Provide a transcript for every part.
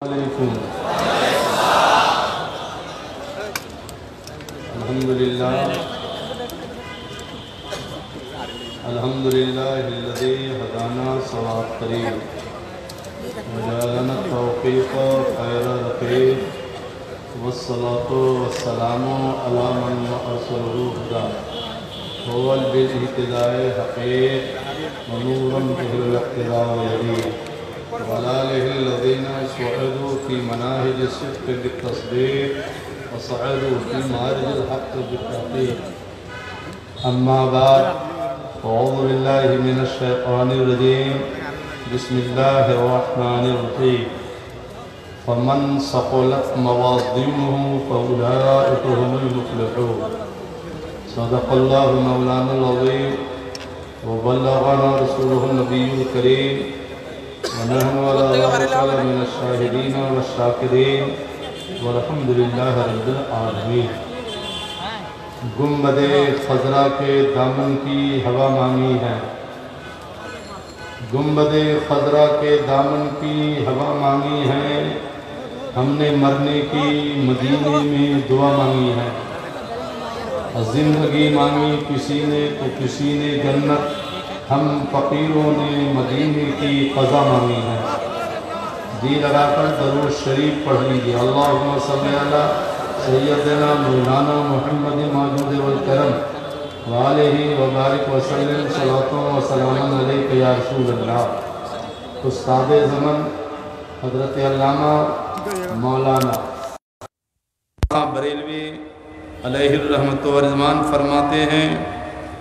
علیکم الحمدللہ الذی ہدانا صراط قریب وجعلنا التوفیق خیر رفیق والصلاة والسلام علی من ارسلہ ہدی هو بالاهتداء حقیق ونورا به الاقتداء یدیق وآلہ الذین سعدوا فی مناہج الصدق بالتصدیق وصعدوا فی معارج الحق بالتحقیق اما بعد اعوذ باللہ من الشیطان الرجیم بسم اللہ الرحمن الرحیم فمن ثقلت موازینہ فأولئک هم المفلحون صدق اللہ مولانا العظیم وبلغنا رسولہ النبی الکریم ونحن على ذلك من الشاهدين والشاكرين والحمد لله رب العالمين گنبد خضرا کے دامن کی ہوا مانگی ہے گنبد خضرا کے دامن کی ہوا مانگی ہے ہم نے مرنے کی مدینے میں دعا مانگی ہے زندگی مانگی کسی نے تو کسی نے جنت ہم فقیروں نے مدینے کی قضا مانگی ہے جی لگا کر درود شریف پڑھ لیجیے اللہم صلی علی سیدنا مولانا محمد ماجود والکرم وآلہ وبارک وسلم صلاۃ و سلام علیک یا رسول اللہ استاد زمن حضرت علامہ مولانا بریلوی علیہ الرحمت والرضوان فرماتے ہیں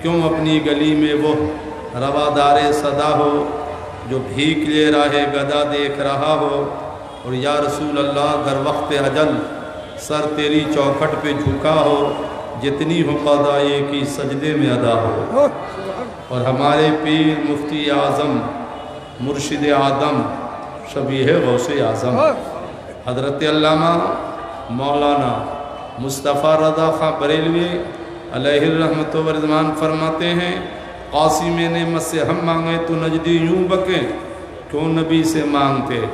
کیوں اپنی گلی میں وہ روادار صدا ہو جو بھیک لے راہ گدا دیکھ رہا ہو اور یا رسول اللہ در وقت اجل سر تیری چوکھٹ پہ جھکا ہو جتنی ہو قضائے کی سجدے میں ادا ہو اور ہمارے پیر مفتی اعظم مرشد آدم شبیہ غوث اعظم حضرت علامہ مولانا مصطفیٰ رضا خان بریلوی علیہ الرحمت والرضوان فرماتے ہیں قاسم نعمت سے ہم مانگیں تو نجدی یوں بکیں کیوں نبی سے مانگتے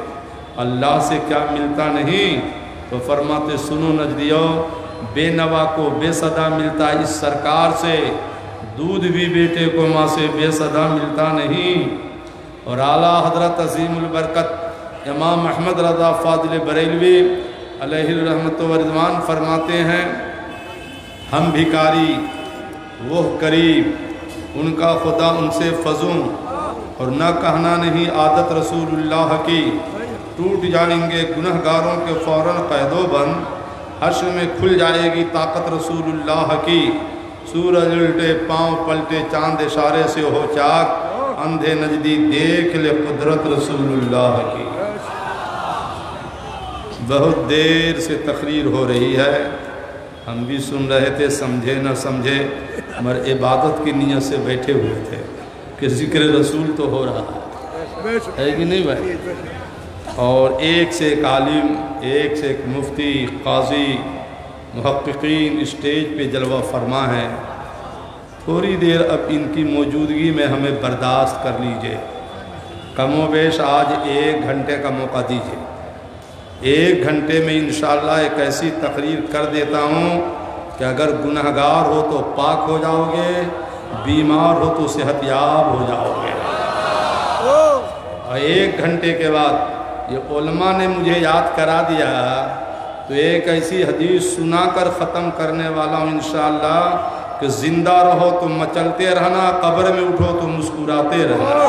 اللہ سے کیا ملتا نہیں تو فرماتے سنو نجدیو بے نوا کو بے صدا ملتا اس سرکار سے دودھ بھی بیٹے کو ماں سے بے صدا ملتا نہیں اور اعلیٰ حضرت عظیم البرکت امام احمد رضا فاضل بریلوی علیہ الرحمت والرضوان فرماتے ہیں ہم بھکاری وہ قریب ان کا خدا ان سے فضوں اور نہ کہنا نہیں عادت رسول اللہ کی ٹوٹ جائیں گے گنہگاروں کے فوراً قید و بند حشر میں کھل جائے گی طاقت رسول اللہ کی سورج الٹے پاؤں پلٹے چاند اشارے سے ہو چاک اندھے نجدی دیکھ لے قدرت رسول اللہ کی بہت دیر سے تقریر ہو رہی ہے ہم بھی سن رہے تھے سمجھے نہ سمجھے مگر عبادت کی نیت سے بیٹھے ہوئے تھے کہ ذکر رسول تو ہو رہا ہے کہ نہیں بھائی اور ایک سے ایک عالم ایک سے ایک مفتی قاضی محققین اسٹیج پہ جلوہ فرما ہے تھوڑی دیر اب ان کی موجودگی میں ہمیں برداشت کر لیجئے کم و بیش آج 1 گھنٹے کا موقع دیجئے 1 گھنٹے میں انشاءاللہ ایک ایسی تقریر کر دیتا ہوں کہ اگر گنہگار ہو تو پاک ہو جاؤ گے بیمار ہو تو صحت یاب ہو جاؤ گے اور 1 گھنٹے کے بعد یہ علماء نے مجھے یاد کرا دیا تو ایک ایسی حدیث سنا کر ختم کرنے والا ہوں انشاءاللہ کہ زندہ رہو تو مچلتے رہنا قبر میں اٹھو تو مسکراتے رہنا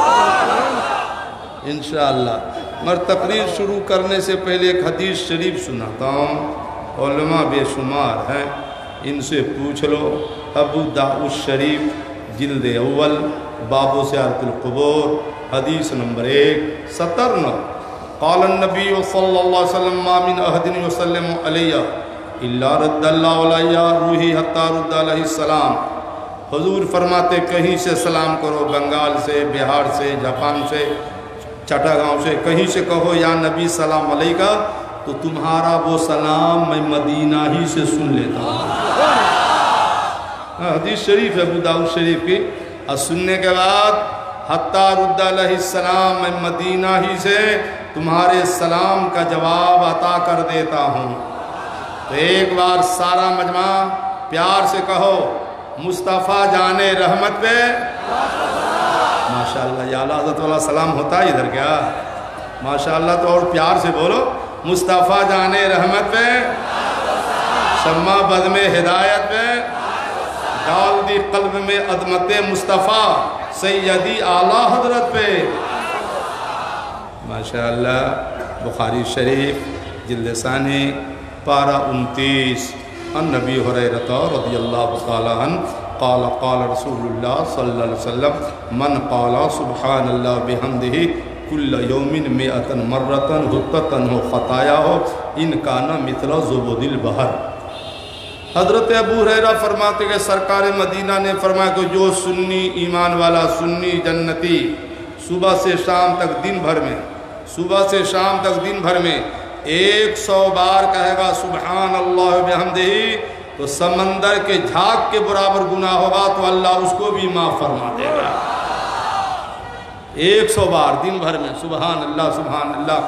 انشاءاللہ مگر تقریر شروع کرنے سے پہلے ایک حدیث شریف سناتا ہوں علماء بے شمار ہیں ان سے پوچھ لو ابو داؤد شریف جلد اول باب زیارت القبور حدیث نمبر 179 قال النبی صلی اللہ علیہ وسلم ما من احد یسلم علیہ الا رد اللہ علیہ روحی حتی رد علیہ السلام حضور فرماتے کہیں سے سلام کرو بنگال سے بہار سے جاپان سے چٹاگاؤں سے کہیں سے کہو یا نبی سلام علیکہ تو تمہارا وہ سلام میں مدینہ ہی سے سن لیتا ہوں حدیث شریف ہے ابو داؤد شریف کی اور سننے کے بعد حتیٰ رد علیہ السلام میں مدینہ ہی سے تمہارے سلام کا جواب عطا کر دیتا ہوں۔ تو ایک بار سارا مجمع پیار سے کہو مصطفیٰ جان رحمت پہ ماشاءاللہ۔ یا اعلیٰ حضرت والا سلام ہوتا ہے ادھر کیا؟ ماشاءاللہ۔ تو اور پیار سے بولو مصطفیٰ جان رحمت پہ، شمع بد میں ہدایت پہ، ڈال دی قلب میں عظمت مصطفیٰ سیدی اعلیٰ حضرت پہ ماشاءاللہ۔ بخاری شریف جلد ثانی پارہ 29 عن نبی ہریرہ رضی اللہ تعالیٰ عنہ قال قال رسول اللہ صلی اللہ علیہ وسلم من قال سبحان اللہ بحمدہ کل یوم 100 مرۃ حطت عنہ خطایاہ ان کان مثل زبد البحر۔ حضرت ابو ہریرہ فرماتے کہ سرکار مدینہ نے فرمایا کہ جو سنی ایمان والا سنی جنتی صبح سے شام تک دن بھر میں، صبح سے شام تک دن بھر میں 100 بار کہے گا سبحان اللہ بحمدہ تو سمندر کے جھاگ کے برابر گناہ ہوگا تو اللہ اس کو بھی معاف فرما دے گا۔ 100 بار دن بھر میں سبحان اللہ سبحان اللہ۔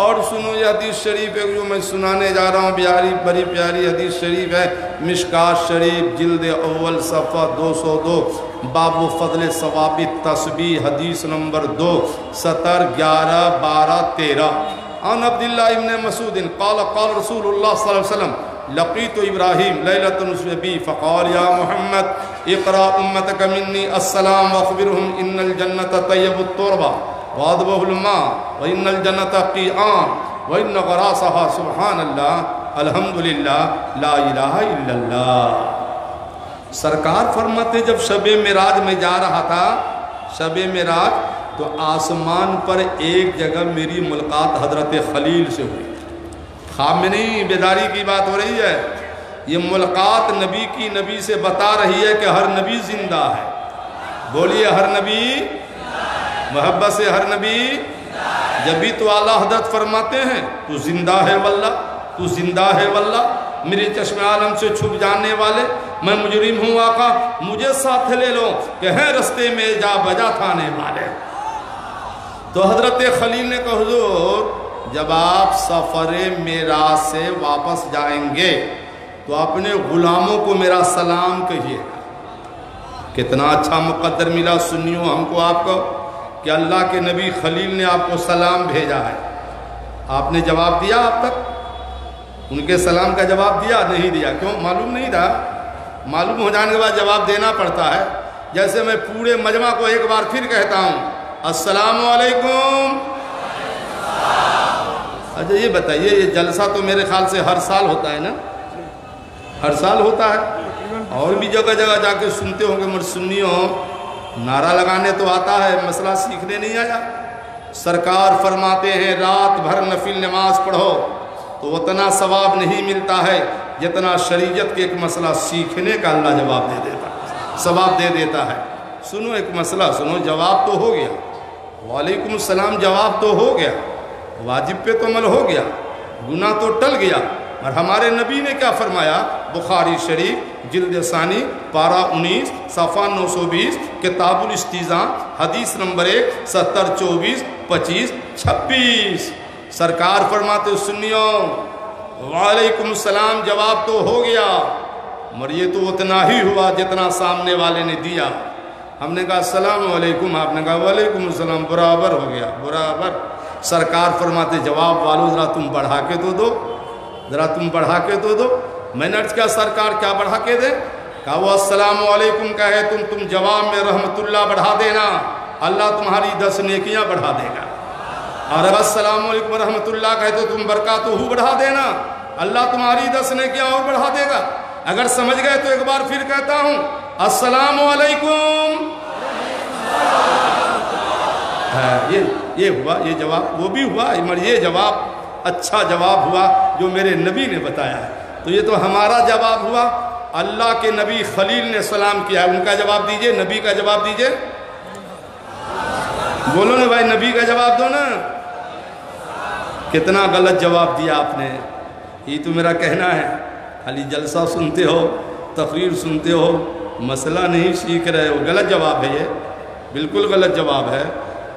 اور سنو یہ حدیث شریف ہے جو میں سنانے جا رہا ہوں، بڑی پیاری حدیث شریف ہے، مشکات شریف جلد اول صفحہ 202 باب فضل ثواب التسبیح حدیث نمبر 2 سطر 11 12 13 عن عبداللہ ابن مسعود قال قال رسول اللہ صلی اللہ علیہ وسلم لقیت ابراہیم لیلۃ نصب بی فقال یا محمد اقرأ امتک منی السلام واخبرهم ان الجنت طیب التربہ وادبہ الماء وان الجنت قیعان وان غراسها سبحان اللہ الحمدللہ لا الہ الا اللہ۔ سرکار فرماتے جب شب معراج میں جا رہا تھا، شب معراج، تو آسمان پر ایک جگہ میری ملاقات حضرت خلیل سے ہوئی۔ خواب میں نہیں، بیداری کی بات ہو رہی ہے۔ یہ ملاقات نبی کی نبی سے بتا رہی ہے کہ ہر نبی زندہ ہے۔ بولیے ہر نبی، محبت سے ہر نبی۔ جبھی تو اعلیٰ حضرت فرماتے ہیں تو زندہ ہے واللہ، تو زندہ ہے واللہ، میرے چشم عالم سے چھپ جانے والے، میں مجرم ہوں آقا مجھے ساتھ لے لو کہ ہیں رستے میں جا بجا تھانے والے۔ تو حضرت خلیل نے کہا حضور جب آپ سفر معراج سے واپس جائیں گے تو اپنے غلاموں کو میرا سلام کہیے گا۔ کتنا اچھا مقدر ملا سنیوں ہم کو آپ کو کہ اللہ کے نبی خلیل نے آپ کو سلام بھیجا ہے۔ آپ نے جواب دیا اب تک؟ ان کے سلام کا جواب دیا نہیں دیا؟ کیوں؟ معلوم نہیں تھا؟ معلوم ہو جانے کے بعد جواب دینا پڑتا ہے۔ جیسے میں پورے مجمع کو ایک بار پھر کہتا ہوں السلام علیکم۔ اچھا یہ بتائیے یہ جلسہ تو میرے خیال سے ہر سال ہوتا ہے نا؟ ہر سال ہوتا ہے، اور بھی جگہ جگہ جا کے سنتے ہوں گے، مجھ سنیوں نعرہ لگانے تو آتا ہے، مسئلہ سیکھنے نہیں آیا۔ سرکار فرماتے ہیں رات بھر نفل نماز پڑھو تو اتنا ثواب نہیں ملتا ہے جتنا شریعت کے ایک مسئلہ سیکھنے کا اللہ جواب دے دیتا ہے، ثواب دے دیتا ہے۔ سنو ایک مسئلہ سنو، جواب تو ہو گیا، وعلیکم السلام جواب تو ہو گیا، واجب پہ تو عمل ہو گیا، گناہ تو ٹل گیا، اور ہمارے نبی نے کیا فرمایا؟ بخاری شریف جلد ثانی پارہ 19 صفحہ 920 کتاب الاستیزان حدیث نمبر 1 70 24 25 26 سرکار فرماتے سنیوں وعلیکم السلام جواب تو ہو گیا، مگر یہ تو اتنا ہی ہوا جتنا سامنے والے نے دیا۔ ہم نے کہا السلام علیکم، آپ نے کہا وعلیکم السلام، برابر ہو گیا، برابر۔ سرکار فرماتے جواب والو ذرا تم بڑھا کے تو دو، ذرا تم بڑھا کے تو دو۔ میں نے عرض کیا سرکار کیا بڑھا کے دے؟ کہا وہ السلام علیکم کا ہے تم جواب میں رحمت اللہ بڑھا دینا، اللہ تمہاری 10 نیکیاں بڑھا دے گا، اور اگر السلام علیکم رحمت اللہ کا ہے تو تم برکاتہ بڑھا دینا، اللہ تمہاری 10 نیکیاں اور بڑھا دے گا۔ اگر سمجھ گئے تو ایک بار پھر کہتا ہوں السلام علیکم۔ یہ ہوا، یہ جواب وہ بھی ہوا، مگر یہ جواب اچھا جواب ہوا جو میرے نبی نے بتایا ہے۔ تو یہ تو ہمارا جواب ہوا، اللہ کے نبی خلیل نے سلام کیا ہے، ان کا جواب دیجئے، نبی کا جواب دیجئے، بولو نا بھائی نبی کا جواب دو نا۔ کتنا غلط جواب دیا آپ نے، یہ تو میرا کہنا ہے، خالی جلسہ سنتے ہو، تقریر سنتے ہو، مسئلہ نہیں سیکھ رہے ہو، غلط جواب ہے، یہ بالکل غلط جواب ہے۔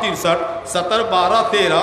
63 70 12 13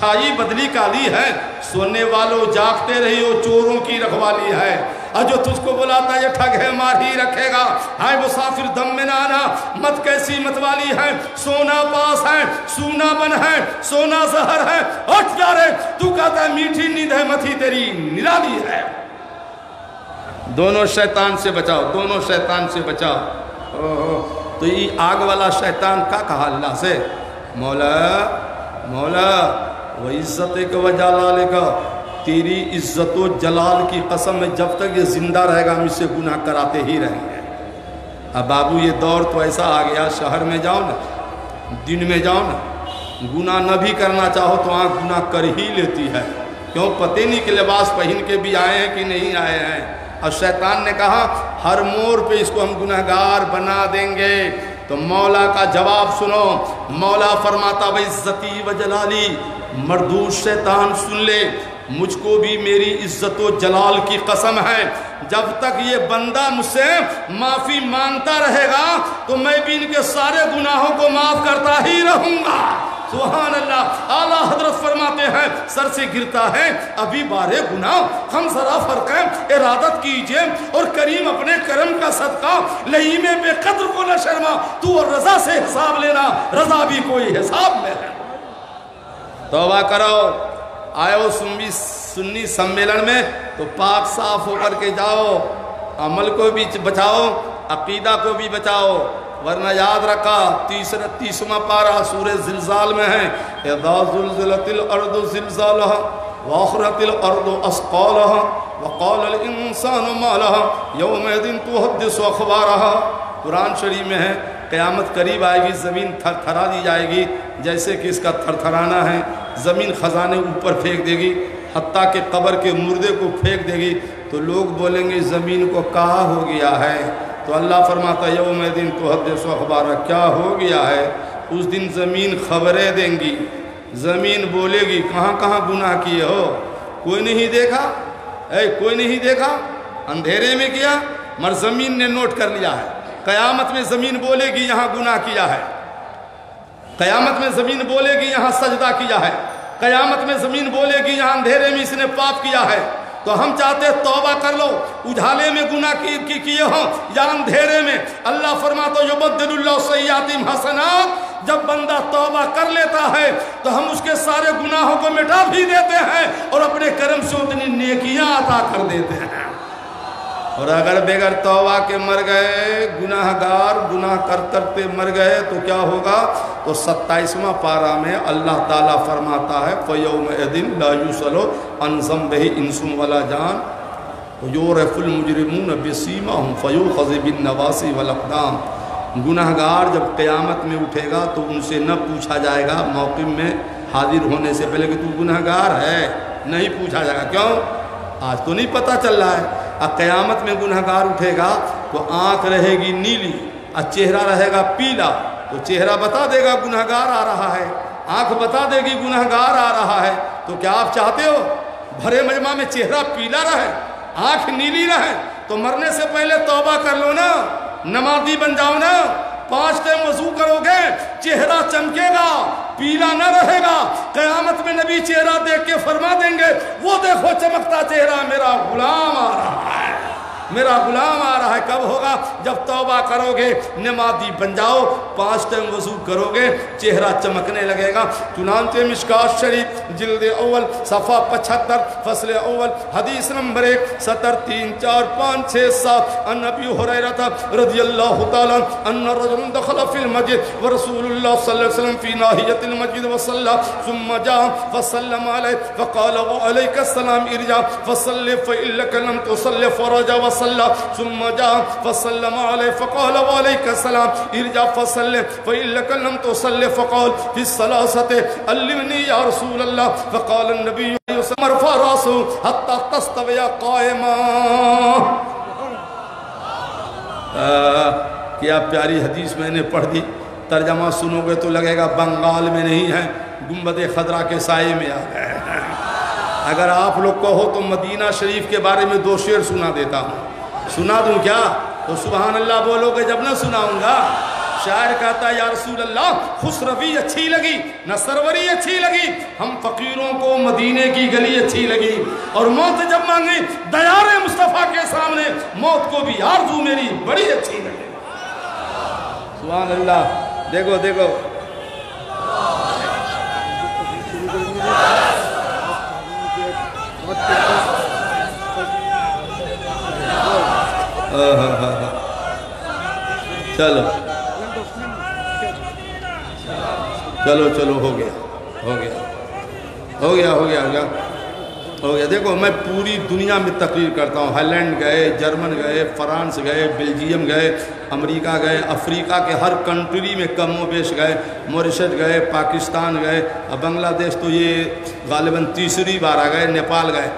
چھائی بدلی کالی ہے، سونے والوں جاگتے رہی ہو، چوروں کی رکھوالی ہے، اور جو تجھ کو بلاتا یہ ٹھگ ہے مار ہی رکھے گا، ہائے مسافر دم میں نہ آنا، مت کیسی مت والی ہے، سونا پاس ہے، سونا بن ہے، سونا زہر ہے، اٹھ جا رے، تو کہتا ہے میٹھی نیند ہے، مت ہی تیری نرالی ہے۔ دونوں شیطان سے بچاؤ، دونوں شیطان سے بچاؤ۔ تو یہ آگ والا شیطان کا کہا اللہ سے، مولا مولا وہ عزت و جلال کا، تیری عزت و جلال کی قسم ہے جب تک یہ زندہ رہے گا ہم اس سے گناہ کراتے ہی رہیں گے۔ اب بابو یہ دور تو ایسا آ گیا، شہر میں جاؤ نا، دن میں جاؤ نا، گناہ نہ بھی کرنا چاہو تو آنکھ گناہ کر ہی لیتی ہے، کیوں پتہ نہیں کہ لباس پہن کے بھی آئے ہیں کہ نہیں آئے ہیں۔ اور شیطان نے کہا ہر موڑ پہ اس کو ہم گناہگار بنا دیں گے۔ تو مولا کا جواب سنو، مولا فرماتا وعزتی و جلالی، مردود شیطان سن لے، مجھ کو بھی میری عزت و جلال کی قسم ہے، جب تک یہ بندہ مجھ سے معافی مانگتا رہے گا تو میں بھی ان کے سارے گناہوں کو معاف کرتا ہی رہوں گا۔ سبحان اللہ۔ اعلیٰ حضرت فرماتے ہیں سر سے گرتا ہے ابھی بارے گناہ، ہم ذرا فرق ہے ارادت کیجئے اور کریم اپنے کرم کا صدقہ، لئیم بے قدر کو نہ شرما، تو اور رضا سے حساب لینا، رضا بھی کوئی حساب میں ہے۔ توبہ کرو، آئے سنی سمیلن میں تو پاک صاف ہو کر کے جاؤ، عمل کو بھی بچاؤ، عقیدہ کو بھی بچاؤ، ورنہ یاد رکھا 30واں پارہ سورہ زلزال میں ہے، اذا زلزلت الارض زلزالها واخرجت الارض اثقالها وقال الانسان ما لها يومئذ تحدث اخبارها۔ قرآن شریف میں ہے قیامت قریب آئے گی، زمین تھر تھرا دی جائے گی، جیسے کہ اس کا تھر تھرانا ہے، زمین خزانے اوپر پھینک دے گی، حتیٰ کہ قبر کے مردے کو پھینک دے گی، تو لوگ بولیں گے زمین کو کہا ہو گیا ہے، تو اللہ فرماتا یوم دن تحدث اخبارہ، کیا ہو گیا ہے؟ اس دن زمین خبریں دیں گی، زمین بولے گی کہاں کہاں گناہ کیے ہو، کوئی نہیں دیکھا، کوئی نہیں دیکھا، اندھیرے میں کیا، مگر زمین نے نوٹ کر لیا ہے۔ قیامت میں زمین بولے گی یہاں گناہ کیا ہے، قیامت میں زمین بولے گی یہاں سجدہ کیا ہے، قیامت میں زمین بولے گی یہاں اندھیرے میں اس نے پاپ کیا ہے۔ تو ہم چاہتے توبہ کر لو، اجھالے میں گناہ کیے ہوں یا اندھیرے میں، اللہ فرماتا یبدل اللہ سیئاتہم حسنات، جب بندہ توبہ کر لیتا ہے تو ہم اس کے سارے گناہوں کو مٹا بھی دیتے ہیں اور اپنے کرم سے اتنی نیکیاں عطا کر دیتے ہیں۔ اور اگر بغیر توبہ کے مر گئے، گناہگار گناہ کرتے مر گئے تو کیا ہوگا؟ تو 27واں پارہ میں اللہ تعالیٰ فرماتا ہے فَيَوْمَئِذٍ لَا يُسْأَلُ عَنْ ذَنبِهِ إِنسٌ وَلَا جَانٌ وَيُعْرَفُ الْمُجْرِمُونَ بِسِيمَاهُمْ فَيُؤْخَذُ بِالنَّوَاصِي وَالْأَقْدَامِ۔ گناہگار جب قیامت میں اٹھے گا تو ان سے نہ پوچھا جائے گا موقف میں حاضر ہونے سے پہلے کہ تو گناہگار ہے، نہیں پوچھا جائے گا، کیوں؟ آج تو نہیں پتہ چل رہا ہے۔ قیامت میں گناہگار اٹھے گا تو آنکھ رہے گی نیلی اور چہرہ رہے گا پیلا، تو چہرہ بتا دے گا گناہگار آ رہا ہے، آنکھ بتا دے گی گناہگار آ رہا ہے۔ تو کیا آپ چاہتے ہو بھرے مجمع میں چہرہ پیلا رہے، آنکھ نیلی رہے؟ تو مرنے سے پہلے توبہ کر لو نا، نمازی بن جاؤ نا، 5 ٹائم وضو کرو گے، چہرہ چمکے گا، پیلا نہ رہے گا۔ قیامت میں نبی چہرہ دیکھ کے فرما دیں گے وہ دیکھو چمکتا چہرہ میرا غلام آ رہا ہے، میرا غلام آ رہا ہے۔ کب ہوگا؟ جب توبہ کرو گے، نمازی بن جاؤ، 5 ٹائم وضو کرو گے، چہرہ چمکنے لگے گا۔ چنانچہ مشکات شریف جلد اول صفحہ 75 فصل اول حدیث نمبر 1 سطر 3 4 5 6 7 عن ابی ہریرہ رضی اللہ تعالیٰ ان رجل دخل فی المسجد ورسول اللہ صلی اللہ علیہ وسلم فی ناحیۃ المسجد وصلی ثم جاء فسلم علیہ فقال وعلیک السلام ارجع فصلی فإنک لم تصلی فرجع وصلى ثم جاء فسلم عليه فقال وعليك السلام ارجع فصلي فإنك لم تصلي فقال في الثلاثة علمني يا رسول الله فقال النبي ارفع رأسه حتى تستوي قائما۔ کیا پیاری حدیث میں نے پڑھ دی، ترجمہ سنو گے تو لگے گا بنگال میں نہیں ہے، گنبد خضرا کے سائے میں آ گئے۔ اگر آپ لوگ کہو تو مدینہ شریف کے بارے میں 2 شعر سنا دیتا ہوں، سنا دوں کیا؟ تو سبحان اللہ بولو گے جب نہ سناؤں گا۔ شاعر کہتا ہے یا رسول اللہ خسروی اچھی لگی نہ سروری اچھی لگی، ہم فقیروں کو مدینے کی گلی اچھی لگی، اور موت جب مانگی دیار مصطفیٰ کے سامنے موت کو بھی آرزو میری بڑی اچھی لگی۔ سبحان اللہ۔ دیکھو دیکھو چلو چلو چلو ہو گیا ہو گیا ہو گیا ہو گیا ہو گیا۔ دیکھو میں پوری دنیا میں تقریر کرتا ہوں، ہالینڈ گئے، جرمن گئے، فرانس گئے، بیلجیم گئے، امریکہ گئے، افریقہ کے ہر کنٹری میں کم و بیش گئے، موریشس گئے، پاکستان گئے، بنگلہ دیش تو یہ غالباً تیسری بار آ گئے، نیپال گئے،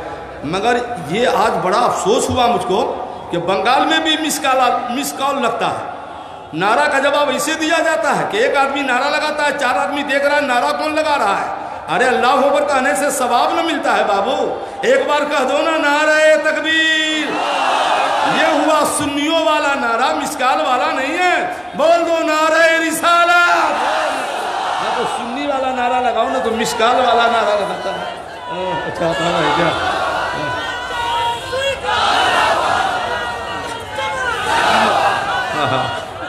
مگر یہ آج بڑا افسوس ہوا مجھ کو کہ بنگال میں بھی مس کال لگتا ہے، نعرہ کا جواب اسے دیا جاتا ہے کہ ایک آدمی نعرہ لگاتا ہے، 4 آدمی دیکھ رہا ہے نعرہ کون لگا رہا ہے۔ ارے اللہ اکبر کہنے سے ثواب نہ ملتا ہے بابو، ایک بار کہہ دو نا نعرہ تکبیر۔ یہ ہوا سنیوں والا نعرہ، مسکال والا نہیں ہے، بول دو نعرہ رسالت۔ میں تو سنی والا نعرہ لگاؤں نا تو مسکال والا نعرہ لگاتا ہے۔ اچھا ہے کیا؟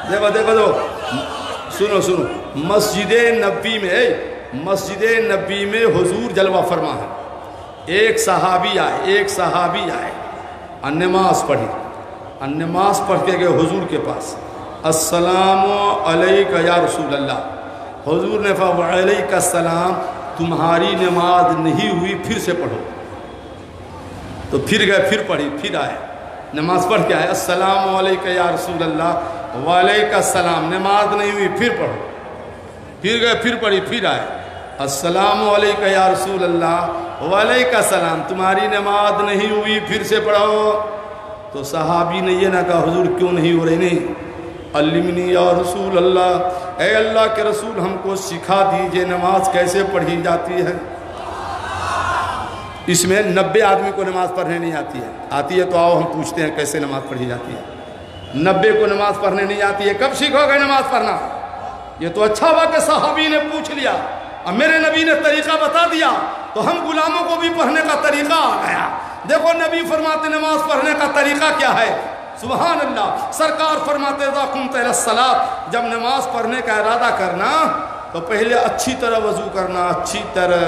دیکھو دیکھو دو سنو سنو، مسجد نبی میں حضور جلوہ فرما ہے، ایک صحابی آئے نماز پڑھی، نماز پڑھ کے گئے حضور کے پاس، السلام علیکہ یا رسول اللہ، حضور نے فرمایا وعلیکہ السلام، تمہاری نماز نہیں ہوئی پھر سے پڑھو، تو پھر گئے پھر پڑھی، پھر آئے نماز پڑھ کے آئے، السلام علیکہ یا رسول اللہ وعلیکہ السلام، نماز نہیں ہوئی پھر پڑھو، پھر گئے پھر پڑھی، پھر آئے السلام علیکہ یا رسول اللہ وعلیکہ السلام، تمہاری نماز نہیں ہوئی پھر سے پڑھو۔ تو صحابی نے یہ نہ کہا حضور کیوں نہیں ہو رہی، نہیں، علمنی یا رسول اللہ، اے اللہ کے رسول ہم کو سکھا دیجئے نماز کیسے پڑھی جاتی ہے۔ اس میں 90 آدمی کو نماز پڑھنے نہیں آتی ہے تو آؤ ہم پوچھتے ہیں کیسے نماز پڑھی جاتی ہے۔ 90 کو نماز پڑھنے نہیں آتی ہے، کب سیکھو گے نماز پڑھنا؟ یہ تو اچھا ہوا کہ صحابی نے پوچھ لیا، اب میرے نبی نے طریقہ بتا دیا تو ہم غلاموں کو بھی پڑھنے کا طریقہ آ گیا۔ دیکھو نبی فرماتے نماز پڑھنے کا طریقہ کیا ہے، سبحان اللہ، سرکار فرماتے اذا قمت الی الصلاۃ، جب نماز پڑھنے کا ارادہ کرنا تو پہلے اچھی طرح وضو کرنا، اچھی طرح،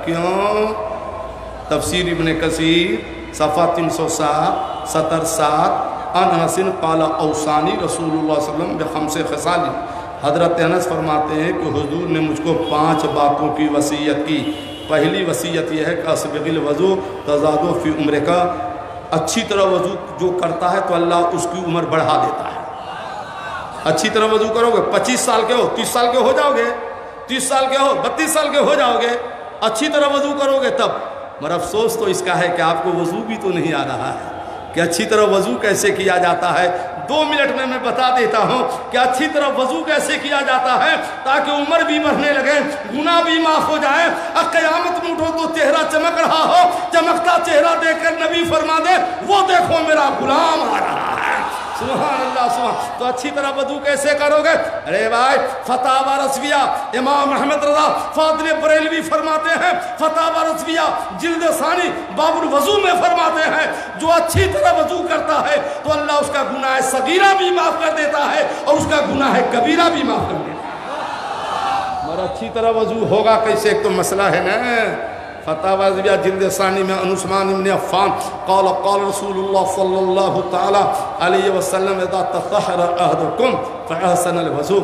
کیوں؟ تفسیر ابن کثیر صفحہ 307 77 انس قال اوصانی رسول اللہ صلی اللہ علیہ وسلم بخمس خصال، حضرت انس فرماتے ہیں کہ حضور نے مجھ کو 5 باتوں کی وصیت کی۔ پہلی وصیت یہ ہے کہ اسبغ الوضو تزاد فی عمر کا، اچھی طرح وضو جو کرتا ہے تو اللہ اس کی عمر بڑھا دیتا ہے۔ اچھی طرح وضو کرو گے، 25 سال کے ہو 30 سال کے ہو جاؤ گے، 30 سال کے ہو 32 سال کے ہو جاؤ گے، اچھی طرح وضو کرو گے تب۔ مگر افسوس تو اس کا ہے کہ آپ کو وضو بھی تو نہیں آ رہا ہے کہ اچھی طرح وضو کیسے کیا جاتا ہے۔ 2 منٹ میں بتا دیتا ہوں کہ اچھی طرح وضو کیسے کیا جاتا ہے تاکہ عمر بھی بڑھنے لگے، گناہ بھی معاف ہو جائے، قیامت میں اٹھو تو چہرہ چمک رہا ہو، چمکتا چہرہ دیکھ کر نبی فرما دے وہ دیکھو میرا غلام آ رہا ہے۔ سبحان اللہ سبحان۔ تو اچھی طرح وضو کیسے کرو گے؟ ارے بھائی فتاوی رضویہ امام احمد رضا فاضل بریلوی فرماتے ہیں، فتاوی رضویہ جلد ثانی باب الوضو میں فرماتے ہیں جو اچھی طرح وضو کرتا ہے تو اللہ اس کا گناہ صغیرہ بھی معاف کر دیتا ہے اور اس کا گناہ کبیرہ بھی معاف کر دیتا ہے۔ مگر اچھی طرح وضو ہوگا کیسے، ایک تو مسئلہ ہے نا۔ فتاوی رضویہ جلد ثانی میں عن عثمان بن عفان قال قال رسول اللہ صلی اللہ تعالی علیہ وسلم اذا تطہر احدکم فاحسن الوضو،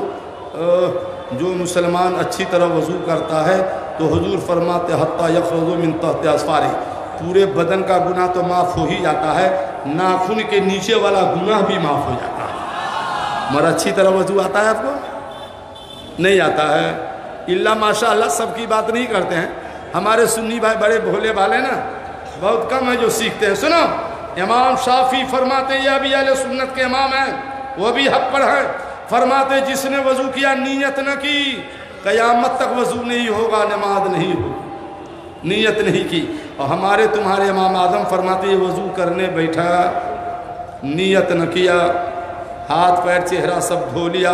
جو مسلمان اچھی طرح وضو کرتا ہے تو حضور فرماتے حتی یخرج من تحت اظفارہ، پورے بدن کا گناہ تو معاف ہو ہی جاتا ہے، ناخن کے نیچے والا گناہ بھی معاف ہو جاتا ہے۔ مگر اچھی طرح وضو آتا ہے آپ کو؟ نہیں آتا ہے، اللہ ماشاءاللہ سب کی بات نہیں کرتے ہیں، ہمارے سنی بھائی بڑے بھولے والے نا بہت کم ہیں جو سیکھتے ہیں۔ سنو امام شافعی فرماتے ہیں، یہ بھی اہل سنت کے امام ہیں، وہ بھی حق پر ہیں، فرماتے جس نے وضو کیا نیت نہ کی قیامت تک وضو نہیں ہوگا، نماز نہیں ہوگی، نیت نہیں کی۔ اور ہمارے تمہارے امام اعظم فرماتے ہیں وضو کرنے بیٹھا نیت نہ کیا، ہاتھ پیر چہرہ سب دھو لیا،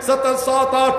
7-8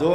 2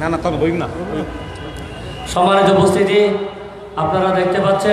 না তবে বইব না। সম্মানিত উপস্থিতি, আপনারা দেখতে পাচ্ছেন